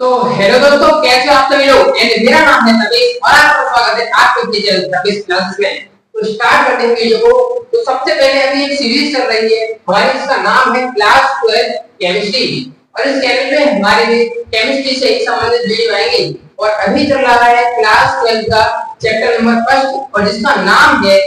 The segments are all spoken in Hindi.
तो हेलो दोस्तों, कैसे हो आप सभी लोग। एंड मेरा नाम है तबीश और आपका स्वागत है आपके चैनल तबीश क्लासेस में। तो स्टार्ट करते हैं वीडियो को। तो सबसे पहले अभी एक सीरीज चल रही है हमारी, इसका नाम है क्लास 12 केमिस्ट्री। और इस चैनल में हमारे केमिस्ट्री से ही संबंधित वीडियो आएंगे। और अभी चल रहा है क्लास 12 का चैप्टर नंबर 1 और जिसका नाम है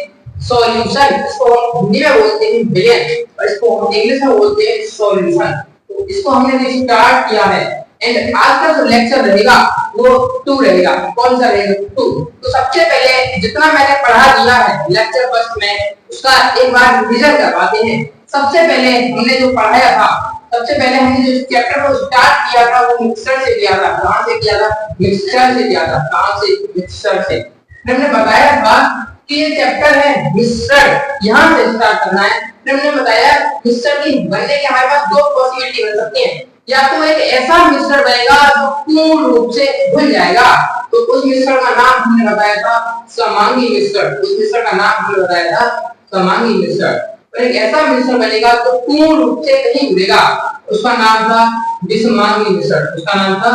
सॉल्यूशन। इसको हिंदी में बोलते हैं विलयन और इसको हम इंग्लिश में बोलते हैं सॉल्यूशन। तो इसको हमने स्टार्ट किया है। एंड आज का जो लेक्चर रहेगा वो 2 रहेगा। कौन सा रहेगा? 2। तो सबसे पहले जितना मैंने पढ़ा दिया है लेक्चर फर्स्ट में उसका एक बार रिवीजन करवाते हैं। सबसे पहले हमने जो पढ़ाया था, सबसे पहले हमने जो चैप्टर को स्टार्ट किया था वो मिक्सचर से किया था। कहां से किया था? मिक्सचर से किया था। कहां से? मिक्सचर से। हमने बताया था कि ये चैप्टर है मिक्सचर, यहां से स्टार्ट करना है। हमने बताया मिक्सचर की बनने के हमारे पास 2 पॉसिबिलिटी बन सकती है। या तो एक ऐसा मिक्सचर बनेगा जो पूर्ण रूप से घुल जाएगा, तो उस मिक्सचर का नाम हमने बताया था समांगी मिक्सचर। उस मिक्सचर का नाम हमने बताया था समांगी मिक्सचर। और एक ऐसा मिक्सचर बनेगा जो पूर्ण रूप से नहीं घुलेगा, उसका नाम था विषमांगी मिक्सचर। उसका नाम था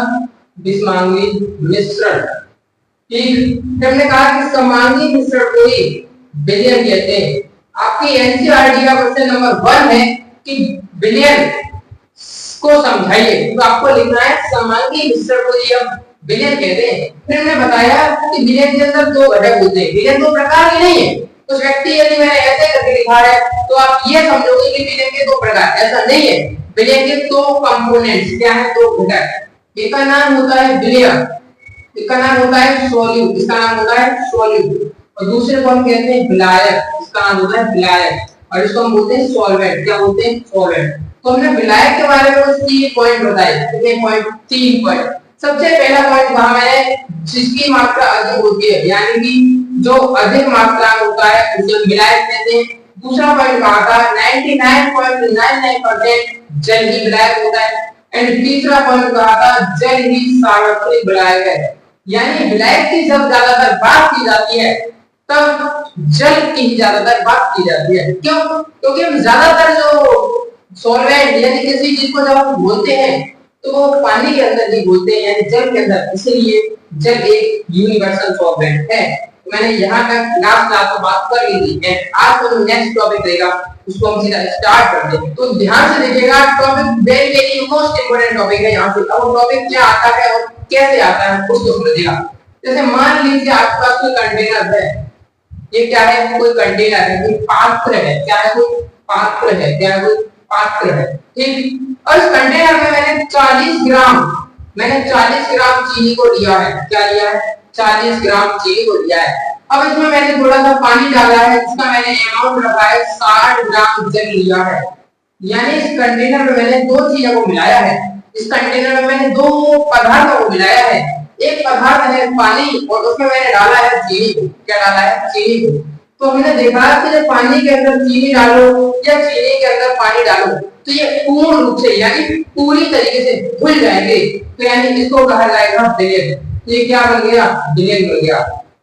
विषमांगी मिक्सचर। ठीक, हमने कहा कि समांगी मिक्सचर को ही विलयन कहते हैं। आपकी एनसीईआरटी का क्वेश्चन नंबर 1 है कि विलयन को समझाइए। तो आपको लिखना है समांगी मिक्सचर को ही हम विलयन कहते हैं। फिर हमने बताया कि विलयन के अंदर 2 घटक होते हैं। विलयन 2 प्रकार के नहीं है। कुछ व्यक्ति यदि मैंने ऐसे करके लिखा है तो आप ये समझोगे कि विलयन के 2 प्रकार, ऐसा नहीं है। विलयन के 2 कंपोनेंट्स क्या है? 2 घटक। एक का नाम होता है विलयन, एक का नाम होता है सोल्यूट, इसका नाम होता है सोल्यूट। और दूसरे को हम कहते हैं विलायक, इसका नाम होता है विलायक। और इसको हम बोलते हैं सॉल्वेंट। क्या बोलते हैं? सॉल्वेंट। तो हमने विलायक के बारे में कुछ 3 पॉइंट बताए। कितने पॉइंट? 3 पॉइंट। सबसे पहला पॉइंट कहा मैंने, जिसकी मात्रा अधिक होती है, यानी कि जो अधिक मात्रा में होता है उसे विलायक कहते हैं। दूसरा पॉइंट कहा था 99.99% जल ही विलायक होता है। एंड तीसरा पॉइंट कहा था जल ही सार्वत्रिक विलायक है। यानी विलायक की जब ज्यादातर बात की जाती है तब जल की ही ज्यादातर बात की जाती है। क्यों? क्योंकि हम ज्यादातर जो सॉल्वेंट यानी किसी चीज को जब हम बोलते हैं तो वो पानी के अंदर ही बोलते हैं, यानी जल के अंदर। इसलिए जल एक यूनिवर्सल सॉल्वेंट है। तो मैंने यहाँ तक लास्ट क्लास में बात कर ली थी। एंड आज का जो नेक्स्ट टॉपिक रहेगा उसको हम सीधा स्टार्ट करते हैं। तो ध्यान से देखिएगा, topic very very most important topic है। यहाँ से अब टॉपिक क्या आता है और कैसे आता है उसको समझिएगा। जैसे मान लीजिए आपके पास कोई कंटेनर है। ये क्या है? कोई कंटेनर है, कोई पात्र है। क्या है? कोई पात्र है। क्या है? कोई पात्र है। ठीक, और इस कंटेनर में मैंने 40 ग्राम चीनी को लिया है। क्या लिया है? 40 ग्राम चीनी को लिया है। अब इसमें मैंने थोड़ा सा पानी डाला है, इसका मैंने अमाउंट रखा है 60 ग्राम जल लिया है। यानी इस कंटेनर में मैंने 2 चीजों को मिलाया है। इस कंटेनर में मैंने 2 पदार्थों को मिलाया है। एक पदार्थ है पानी और उसमें मैंने डाला है चीनी को। क्या डाला है? चीनी को। तो हमने देखा कि जब पानी के अंदर चीनी डालो या चीनी के अंदर पानी डालो तो ये पूर्ण रूप से यानी पूरी तरीके से घुल जाएंगे। तो यानी इसको कहा जाएगा विलयन। ये क्या बन गया? विलयन बन गया।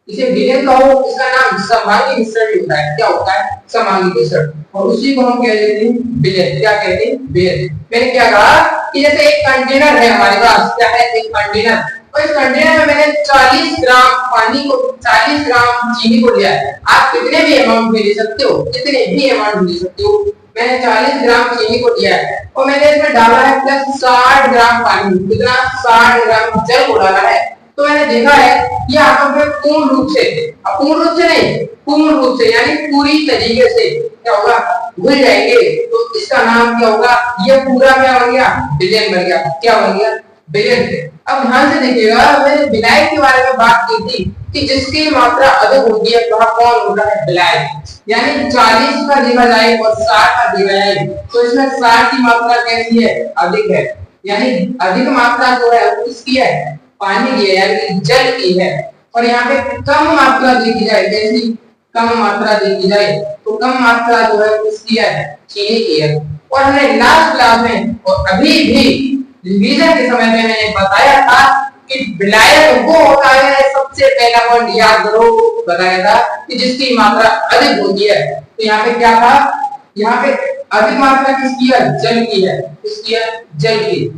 इसे विलयन कहो, इसका नाम समांगी मिश्रण होता है। क्या होता है? समांगी मिश्रण। और उसी को हम कह देते हैं विलयन। क्या कहते हैं? विलयन। मैंने क्या कहा कि जैसे एक कंटेनर है हमारे पास। क्या है? एक कंटेनर। और इस कंटेनर में मैंने 40 ग्राम पानी को 40 ग्राम चीनी को लिया है। आप कितने भी अमाउंट में ले सकते हो, कितने भी अमाउंट ले सकते हो। मैंने 40 ग्राम चीनी को लिया है और मैंने इसमें डाला है प्लस 60 ग्राम पानी। कितना? 60 ग्राम जल को डाला है। तो मैंने देखा है ये आपस में पूर्ण रूप से, अपूर्ण रूप से नहीं, पूर्ण रूप से यानी पूरी तरीके से क्या होगा? घुल जाएंगे। तो इसका नाम क्या होगा? ये पूरा क्या बन गया? विलयन बन गया। क्या बन गया? विलयन। अब ध्यान से देखिएगा, मैंने विलायक के बारे में बात की थी कि जिसकी मात्रा अधिक होती है वह कौन होता है? विलायक। यानी 40 का देखा जाए और 60 का देखा जाए तो इसमें 60 की मात्रा कैसी है? अधिक है। यानी अधिक मात्रा जो है वो किसकी है? पानी की है, यानी जल की है। और यहाँ पे कम मात्रा देखी जाए, जैसी कम मात्रा देखी जाए तो कम मात्रा जो है किसकी है? चीनी की है। और हमने लास्ट क्लास में और अभी भी रिवीजन के समय में मैंने बताया था कि विलायक वो होता है, सबसे पहला पॉइंट याद करो, बताया था कि जिसकी मात्रा अधिक होती है। तो यहाँ पे क्या था? यहाँ पे अधिक मात्रा किसकी है? जल की है। किसकी है? जल की।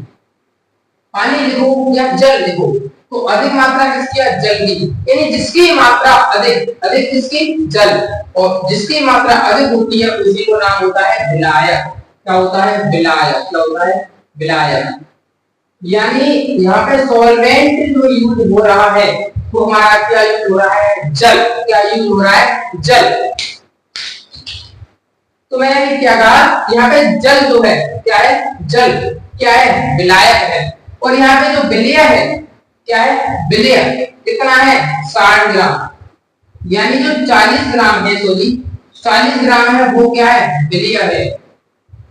पानी लिखो या जल लिखो, तो अधिक मात्रा किसकी है? जल की। यानी जिसकी मात्रा अधिक, अधिक किसकी? जल, और जिसकी मात्रा अधिक होती है उसी को नाम होता है विलायक। क्या होता है? विलायक। क्या होता है? विलायक। यानी यहाँ पे सॉल्वेंट जो यूज हो रहा है वो हमारा क्या यूज हो रहा है? जल। क्या यूज हो रहा है? जल। तो मैंने क्या कहा, यहाँ पे जल जो है क्या है? जल क्या है? विलायक है। और यहाँ पे जो विलेय है क्या है? विलेय कितना है? 60 ग्राम। यानी जो 40 ग्राम है, सॉरी 40 ग्राम है, वो क्या है? विलेय है।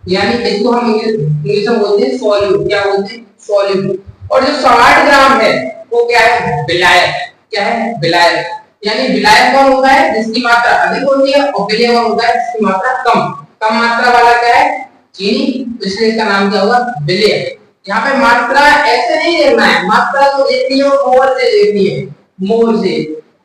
यानी इसको हम इंग्लिश में बोलते हैं सॉल्यूट। क्या बोलते हैं? सॉल्यूट। और जो 60 ग्राम है वो क्या है? विलायक। क्या है? विलायक। यानी विलायक कौन होता है? जिसकी मात्रा अधिक होती है, और विलेय कौन होता है? जिसकी मात्रा कम। कम मात्रा वाला क्या है? चीनी। इसलिए इसका नाम क्या होगा? विलेय। यहाँ पे मात्रा ऐसे नहीं देखना है, मात्रा तो देखनी है मोल से देखनी है, मोल से।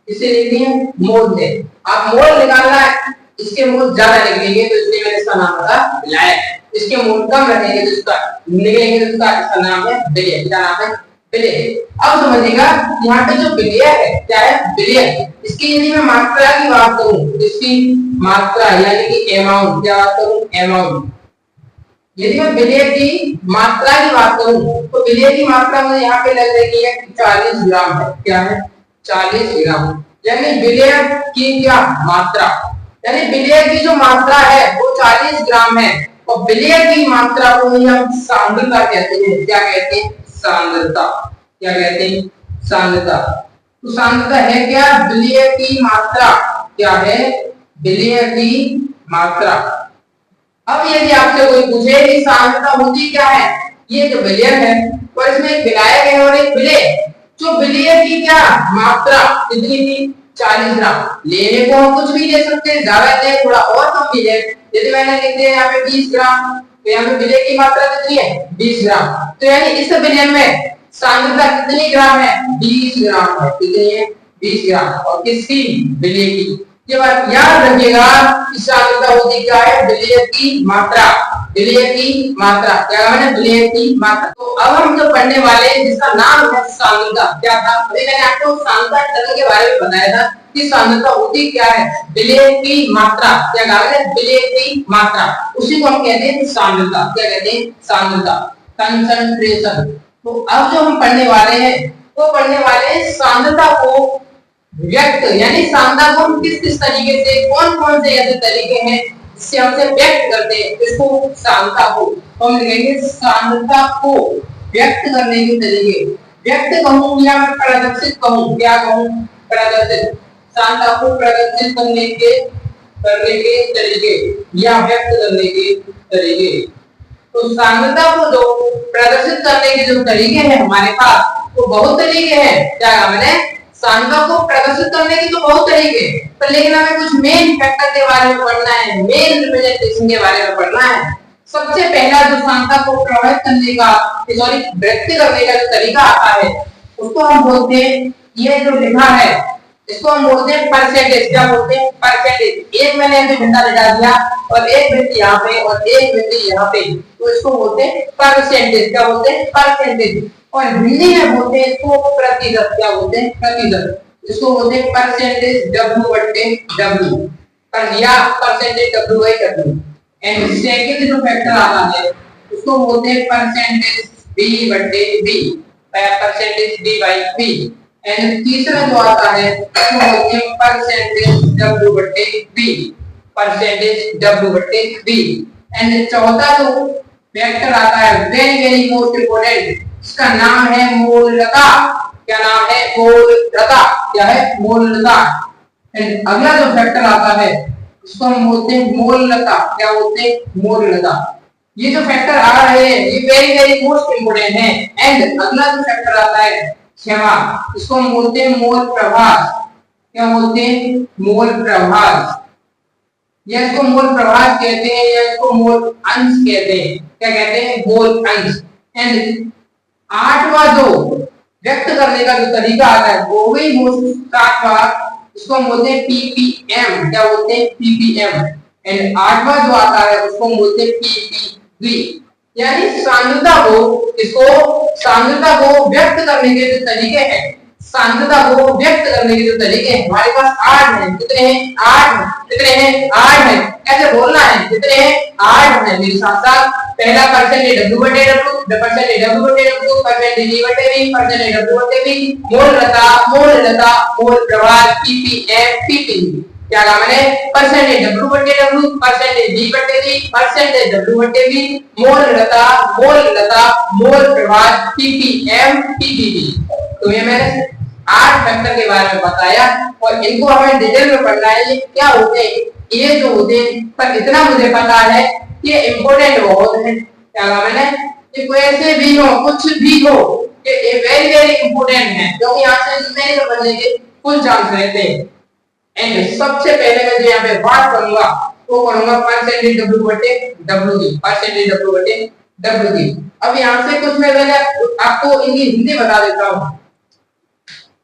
इसे देखनी है मोल से। आप मोल निकालना है, इसके मोल ज्यादा निकलेंगे तो इसलिए मैंने इसका नाम रखा विलायक। इसके मोल कम रहेंगे तो इसका निकलेंगे तो इसका नाम है विलेय। क्या नाम है? विलेय। अब समझिएगा, यहाँ पे जो विलेय है क्या है? विलेय। इसकी यदि मैं मात्रा की बात करूं, इसकी मात्रा यानी कि अमाउंट, क्या बात करूं? अमाउंट। यदि मैं विलेय की मात्रा की बात करूं तो विलेय की मात्रा मुझे यहाँ पे लग रही है 40 ग्राम है। क्या है? 40 ग्राम। यानी विलेय की क्या मात्रा, यानी विलेय की जो मात्रा है वो 40 ग्राम है, और विलेय की मात्रा को हम सांद्रता कहते हैं। क्या कहते हैं? सांद्रता। क्या कहते हैं? सांद्रता। तो सांद्रता है क्या? विलेय की मात्रा। क्या है? विलेय की मात्रा। अब यदि आपसे कोई पूछे कि सांद्रता होती क्या है, ये जो विलेय है और इसमें एक विलायक है और एक विलेय, जो विलेय की क्या मात्रा कितनी थी? 40 ग्राम। लेने को हम कुछ भी ले सकते हैं, ज्यादा ले थोड़ा और कम भी ले। यदि मैंने लिख दिया यहाँ पे 20 ग्राम, तो यहाँ पे विलेय की मात्रा कितनी है? 20 ग्राम। तो यानी इस विलेय में सांद्रता कितनी ग्राम है? 20 ग्राम है। कितनी है? 20 ग्राम। और किसकी? विलेय की। ये बात याद रखिएगा, इस सांद्रता होती क्या है? विलेय की मात्रा। विलेय की मात्रा। क्या है? विलेय की मात्रा। तो अब हम जो पढ़ने वाले हैं जिसका नाम है सांद्रता। क्या था? अभी मैंने आपको सांद्रता तरंग के बारे में बताया था कि सांद्रता होती क्या है? विलेय की मात्रा। क्या कहा है? विलेय की मात्रा। उसी को हम कहते हैं सांद्रता। क्या कहते हैं? सांद्रता, कंसंट्रेशन। तो अब जो हम पढ़ने वाले हैं वो पढ़ने वाले हैं सांद्रता को व्यक्त, यानी सांद्रता को हम किस किस तरीके से, कौन कौन से ऐसे तरीके हैं जिससे हमसे व्यक्त करते हैं इसको, सांद्रता को। हम लिखेंगे सांद्रता को व्यक्त करने के तरीके। व्यक्त कहूं या मैं प्रदर्शित कहूं? क्या कहूं? प्रदर्शित। सांद्रता को प्रदर्शित करने के तरीके या व्यक्त करने के तरीके। तो सांद्रता को जो प्रदर्शित करने के जो तरीके हैं हमारे पास, वो बहुत तरीके हैं। क्या मैंने सांद्रता को प्रदर्शित करने के तो बहुत तरीके, पर लेकिन हमें कुछ मेन फैक्टर के बारे में पढ़ना है, मेन रिप्रेजेंटेशन के बारे में पढ़ना है। सबसे पहला जो सांद्रता को प्रभावित करने का, सॉरी व्यक्त करने का जो तरीका आता है उसको हम बोलते हैं, ये जो लिखा है इसको हम बोलते हैं परसेंटेज। क्या बोलते हैं? परसेंटेज। एक मैंने ऐसे बिंदा लगा दिया और एक बिंदी यहाँ पे और एक बिंदी यहाँ पे, तो इसको बोलते हैं परसेंटेज। क्या बोलते हैं? परसेंटेज। और हिंदी में बोलते हैं इसको प्रतिशत। क्या बोलते हैं? प्रतिशत। इसको बोलते हैं परसेंटेज W बटे W, पर या percentage W by W। And second जो फैक्टर आता है उसको बोलते हैं परसेंटेज B बटे B, percentage B by B। And तीसरा जो आता है उसको बोलते हैं परसेंटेज W बटे B, परसेंटेज W बटे B। एंड चौथा जो वेक्टर आता है वेरी वेरी मोस्ट इंपोर्टेंट, इसका नाम है मोलता। क्या नाम है? मोलता। क्या है? मोलता। एंड अगला जो फैक्टर आता है उसको हम बोलते हैं मोलता। क्या बोलते हैं? मोलता। ये जो फैक्टर आ रहे हैं ये वेरी वेरी मोस्ट इंपोर्टेंट है। एंड अगला जो फैक्टर आता है क्षमा, इसको हम बोलते हैं मोल प्रभास। क्या बोलते हैं? मोल प्रभास। या इसको मोल प्रभास कहते हैं या इसको मोल अंश कहते हैं। क्या कहते हैं? मोल अंश। एंड आठवां जो व्यक्त करने का जो तरीका आता है वो भी मोस्ट आठवां, इसको हम बोलते हैं पीपीएम। क्या बोलते हैं? पीपीएम। एंड आठवां जो आता है उसको हम बोलते हैं पीपीवी। यानी सांद्रता को, इसको सांद्रता को व्यक्त करने के जो तरीके हैं, सांद्रता को व्यक्त करने के जो तरीके हैं, हमारे पास 8 हैं। कितने हैं? 8। कितने हैं? 8 हैं। कैसे बोलना है? कितने हैं? 8 हैं। मेरे साथ साथ पहला परसेंटेज W बटे W, परसेंटेज W बटे W, परसेंटेज V बटे V, परसेंटेज W बटे V, मोल प्रवाह ppm ppb। क्या कहा मैंने? परसेंटेज W बटे W, परसेंटेज V बटे V, परसेंटेज W बटे V, मोल प्रवाह ppm ppb। तो ये मैंने 8 फैक्टर के बारे में बताया और इनको हमें डिटेल में पढ़ना है। ये क्या होते हैं, ये जो होते हैं, पर इतना मुझे पता है ये इम्पोर्टेंट बहुत है। क्या कहा मैंने? ये कैसे भी हो, कुछ भी हो, ये वेरी वेरी इम्पोर्टेंट है, क्योंकि यहाँ से इसमें तो बनने के फुल चांस रहते हैं। एंड सबसे पहले मैं जो यहाँ पे बात करूंगा वो करूंगा परसेंटेज W बटे W की, परसेंटेज W बटे W की। अब यहाँ से कुछ मैं आपको इनकी हिंदी बता देता हूँ।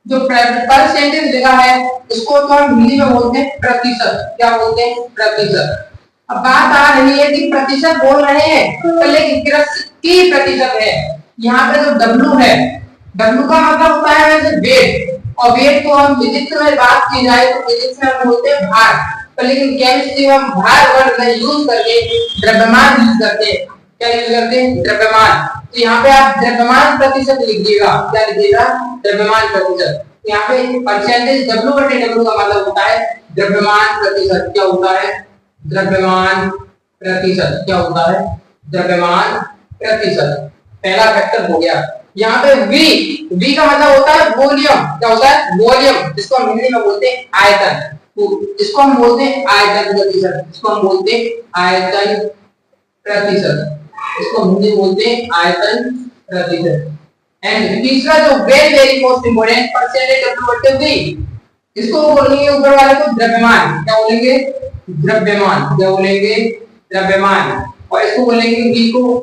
जो परसेंटेज लिखा है उसको तो हम हिंदी में बोलते हैं प्रतिशत। क्या बोलते हैं? प्रतिशत। अब बात आ रही है कि प्रतिशत बोल रहे हैं तो लेकिन किसकी प्रतिशत है? यहाँ पे जो W है, W का मतलब होता है वैसे वेट, और वेट को हम फिजिक्स में बात की जाए तो फिजिक्स में हम बोलते हैं भार, पर लेकिन केमिस्ट्री में हम भार वर्ड नहीं यूज करके द्रव्यमान यूज करते हैं। क्या यूज करते हैं? द्रव्यमान। तो यहाँ पे आप द्रव्यमान प्रतिशत लिखिएगा। क्या लिखिएगा? द्रव्यमान प्रतिशत। यहाँ पे परसेंटेज W बटे W का मतलब होता है द्रव्यमान प्रतिशत। क्या होता है? द्रव्यमान प्रतिशत। क्या होता है? द्रव्यमान प्रतिशत। पहला फैक्टर हो गया। यहाँ पे V का मतलब होता है वॉल्यूम। क्या होता है? वॉल्यूम, जिसको हम हिंदी में बोलते हैं आयतन। तो इसको हम बोलते हैं आयतन प्रतिशत। इसको हम बोलते हैं आयतन प्रतिशत। इसको हिंदी बोलते हैं आयतन प्रतिशत। एंड तीसरा जो very very most important, percentage W बटे V, इसको बोलेंगे ऊपर वाले को द्रव्यमान। क्या बोलेंगे? द्रव्यमान। क्या बोलेंगे? द्रव्यमान। और इसको बोलेंगे V को